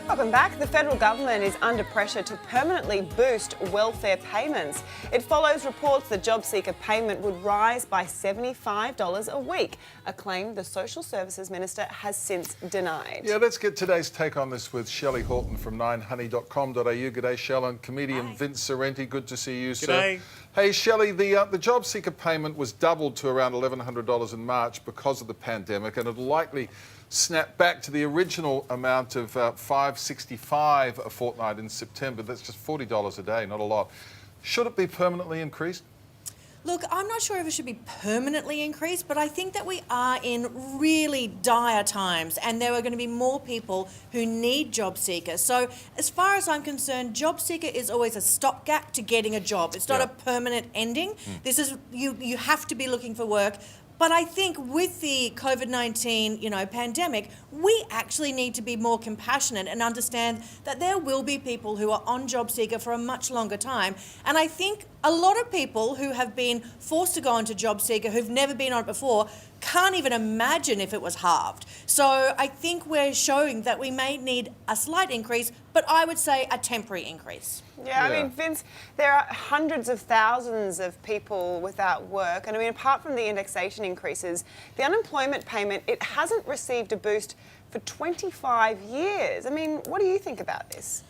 Welcome back. The federal government is under pressure to permanently boost welfare payments. It follows reports the jobseeker payment would rise by $75 a week, a claim the Social Services Minister has since denied. Yeah, let's get today's take on this with Shelley Horton from 9honey.com.au. G'day, Shell, and comedian Vince Sorrenti. Good to see you, sir. G'day. Hey, Shelley, the jobseeker payment was doubled to around $1,100 in March because of the pandemic, and it'll likely snap back to the original amount of $565 a fortnight in September. That's just $40 a day, not a lot. Should it be permanently increased? Look, I'm not sure if it should be permanently increased, but I think that we are in really dire times and there are going to be more people who need job seekers. So as far as I'm concerned, job seeker is always a stopgap to getting a job. It's not a permanent ending. This is, you have to be looking for work. But I think with the COVID-19, pandemic, we actually need to be more compassionate and understand that there will be people who are on job seeker for a much longer time. And I think a lot of people who have been forced to go onto job seeker who've never been on it before can't even imagine if it was halved. So I think we're showing that we may need a slight increase, but I would say a temporary increase. Yeah, I mean, Vince, there are hundreds of thousands of people without work. And I mean, apart from the indexation increases, the unemployment payment, it hasn't received a boost for 25 years. I mean, what do you think about this?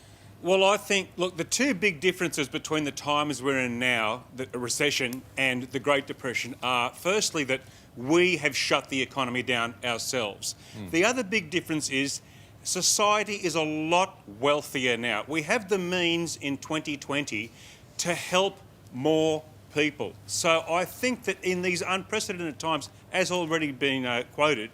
Well, I think, look, the two big differences between the times we're in now, the recession and the Great Depression, are firstly that we have shut the economy down ourselves. The other big difference is society is a lot wealthier now. We have the means in 2020 to help more people. So I think that in these unprecedented times, as already been quoted,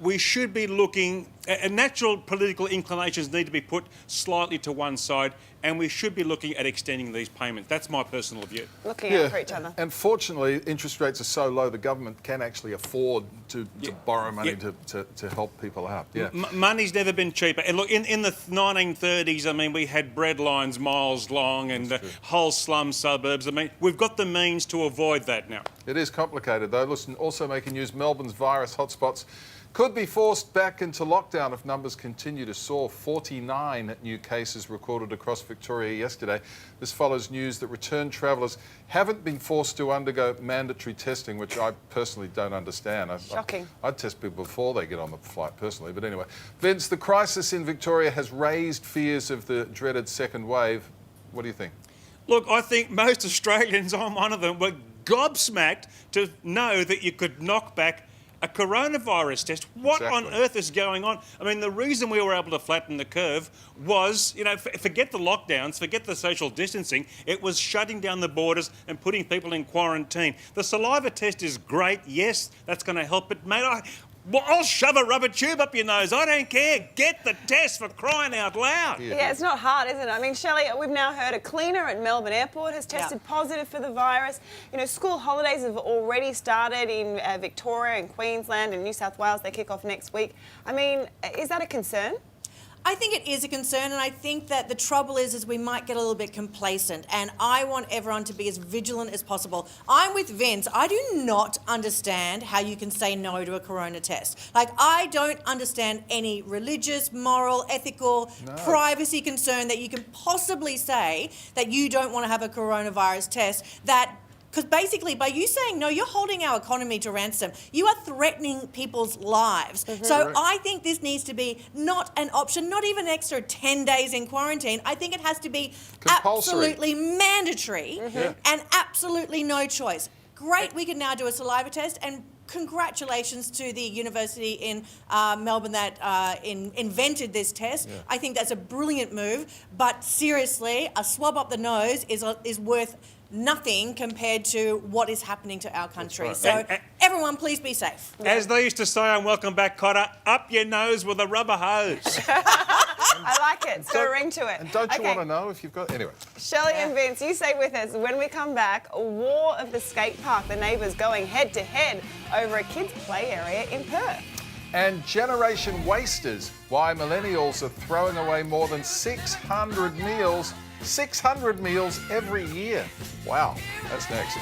we should be looking, natural political inclinations need to be put slightly to one side, and we should be looking at extending these payments. That's my personal view. Looking out for each other. And fortunately, interest rates are so low, the government can actually afford to borrow money to help people out. Yeah. Money's never been cheaper. And look, in the 1930s, I mean, we had bread lines miles long and whole slum suburbs. I mean, we've got the means to avoid that now. It is complicated, though. Listen, also making news, Melbourne's virus hotspots could be forced back into lockdown if numbers continue to soar. 49 new cases recorded across Victoria yesterday. This follows news that return travellers haven't been forced to undergo mandatory testing, which I personally don't understand. Shocking. I'd test people before they get on the flight personally, but anyway. Vince, the crisis in Victoria has raised fears of the dreaded second wave. What do you think? Look, I think most Australians, I'm one of them, were gobsmacked to know that you could knock back a coronavirus test. What on earth is going on? I mean, the reason we were able to flatten the curve was, forget the lockdowns, forget the social distancing, it was shutting down the borders and putting people in quarantine. The saliva test is great, yes, that's going to help, but mate, I'll shove a rubber tube up your nose. I don't care. Get the test, for crying out loud. Yeah, it's not hard, is it? I mean, Shelley, we've now heard a cleaner at Melbourne Airport has tested positive for the virus. School holidays have already started in Victoria and Queensland and New South Wales. They kick off next week. I mean, is that a concern? I think it is a concern, and I think that the trouble is we might get a little bit complacent, and I want everyone to be as vigilant as possible. I'm with Vince. I do not understand how you can say no to a corona test. Like, I don't understand any religious, moral, ethical, privacy concern that you can possibly say that you don't want to have a coronavirus test because basically, by you saying no, you're holding our economy to ransom. You are threatening people's lives. So I think this needs to be not an option, not even an extra 10 days in quarantine. I think it has to be compulsory, absolutely mandatory, and absolutely no choice. Great, we can now do a saliva test, and congratulations to the university in Melbourne that invented this test. I think that's a brilliant move, but seriously, a swab up the nose is worth nothing compared to what is happening to our country. So everyone, please be safe. As they used to say on Welcome Back, Cotter, up your nose with a rubber hose. I like it. It's got a ring to it. And don't you want to know if you've got... Anyway. Shelley and Vince, you stay with us. When we come back, a war of the skate park. The neighbours going head-to-head over a kids' play area in Perth. And generation wasters, why millennials are throwing away more than 600 meals 600 meals every year. Wow, that's next.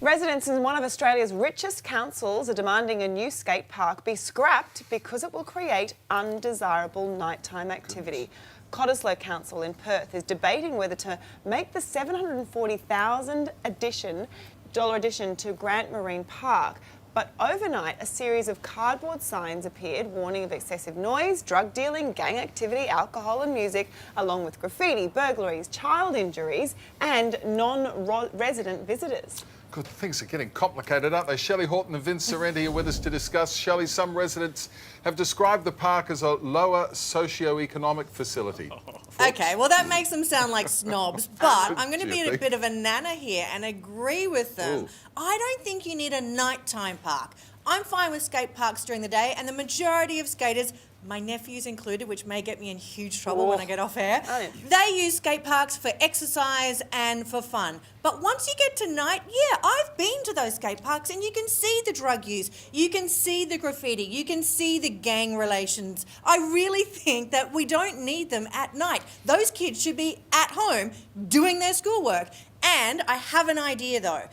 Residents in one of Australia's richest councils are demanding a new skate park be scrapped because it will create undesirable nighttime activity. Cottesloe Council in Perth is debating whether to make the $740,000 addition to Grant Marine Park. But overnight, a series of cardboard signs appeared warning of excessive noise, drug dealing, gang activity, alcohol and music, along with graffiti, burglaries, child injuries and non-resident visitors. Good, things are getting complicated, aren't they? Shelley Horton and Vince Sorrenti here with us to discuss. Shelley, some residents have described the park as a lower socio-economic facility. Okay, well, that makes them sound like snobs, but I'm going to be a bit of a nana here and agree with them. Ooh. I don't think you need a nighttime park. I'm fine with skate parks during the day, and the majority of skaters, my nephews included, which may get me in huge trouble when I get off air, they use skate parks for exercise and for fun. But once you get to night, yeah, I've been to those skate parks and you can see the drug use, you can see the graffiti, you can see the gang relations. I really think that we don't need them at night. Those kids should be at home doing their schoolwork. And I have an idea though.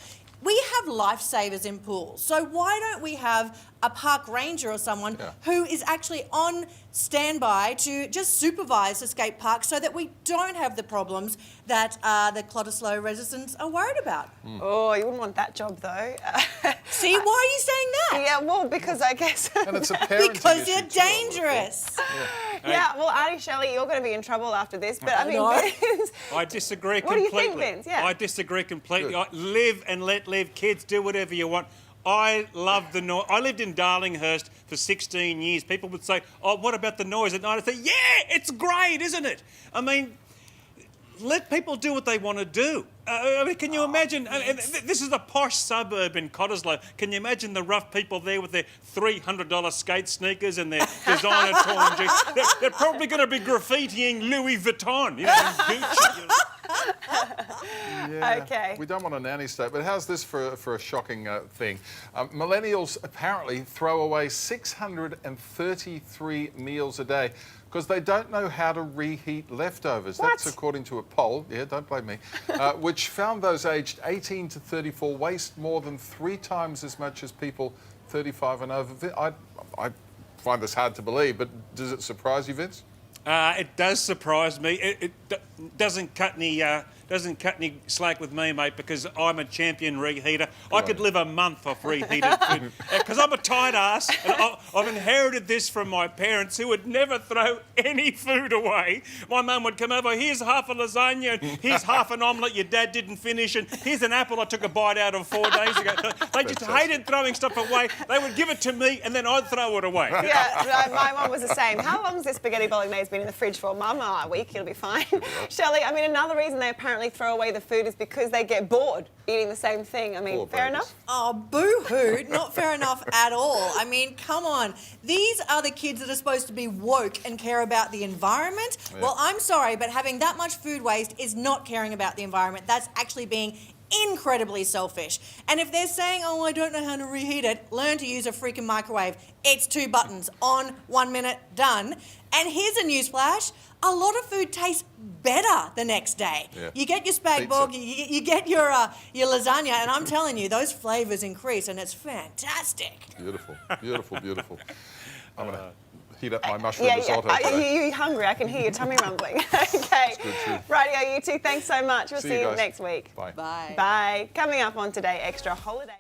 We have lifesavers in pools, so why don't we have a park ranger or someone who is actually on standby to just supervise the skate park so that we don't have the problems that the Cottesloe residents are worried about? Oh, you wouldn't want that job though. See, why are you saying that? Yeah, well, because I guess... And it's a parenting Because issue you're too, I would've dangerous. Yeah, well, Auntie Shelley, you're going to be in trouble after this, but I mean, Vince... I disagree What do completely. you think, Vince? Yeah. I disagree completely. Live and let live. Kids, do whatever you want. I love the noise. I lived in Darlinghurst for 16 years. People would say, oh, what about the noise at night? I'd say, yeah, it's great, isn't it? I mean, let people do what they want to do. I mean, can you imagine? This is a posh suburb in Cottesloe. Can you imagine the rough people there with their $300 skate sneakers and their designer torn jeans? They're probably going to be graffitiing Louis Vuitton, you know, and Gucci. Yeah. Okay. We don't want a nanny state, but how's this for a shocking thing? Millennials apparently throw away 633 meals a day because they don't know how to reheat leftovers. What? That's according to a poll, don't blame me, which found those aged 18 to 34 waste more than 3 times as much as people 35 and over. I find this hard to believe, but does it surprise you, Vince? It does surprise me. It doesn't cut any slack with me, mate, because I'm a champion reheater. I could live a month off reheated food because I'm a tight ass, and I've inherited this from my parents, who would never throw any food away. My mum would come over, here's half a lasagna, and here's half an omelette your dad didn't finish, and here's an apple I took a bite out of 4 days ago. They just hated throwing stuff away. They would give it to me, and then I'd throw it away. Yeah, no, my mum was the same. How long has this spaghetti bolognese been in the fridge for? Mum, a week, it'll be fine. Shelley, I mean, another reason they apparently throw away the food is because they get bored eating the same thing. I mean, Poor fair babies. enough? Oh, boo-hoo. Not fair enough at all. I mean, come on. These are the kids that are supposed to be woke and care about the environment. Yeah. Well, I'm sorry, but having that much food waste is not caring about the environment. That's actually being incredibly selfish. And if they're saying, oh, I don't know how to reheat it, learn to use a freaking microwave. It's 2 buttons, on, 1 minute, done. And here's a newsflash. A lot of food tastes better the next day. Yeah. You get your spag bog, you get your lasagna, and I'm telling you, those flavours increase, and it's fantastic. Beautiful, beautiful, beautiful. I'm going to heat up my mushroom risotto today. You're hungry. I can hear your tummy rumbling. Okay. good too. Rightio, you two, thanks so much. We'll see you guys. next week. Bye. Bye. Bye. Coming up on Today Extra, holiday.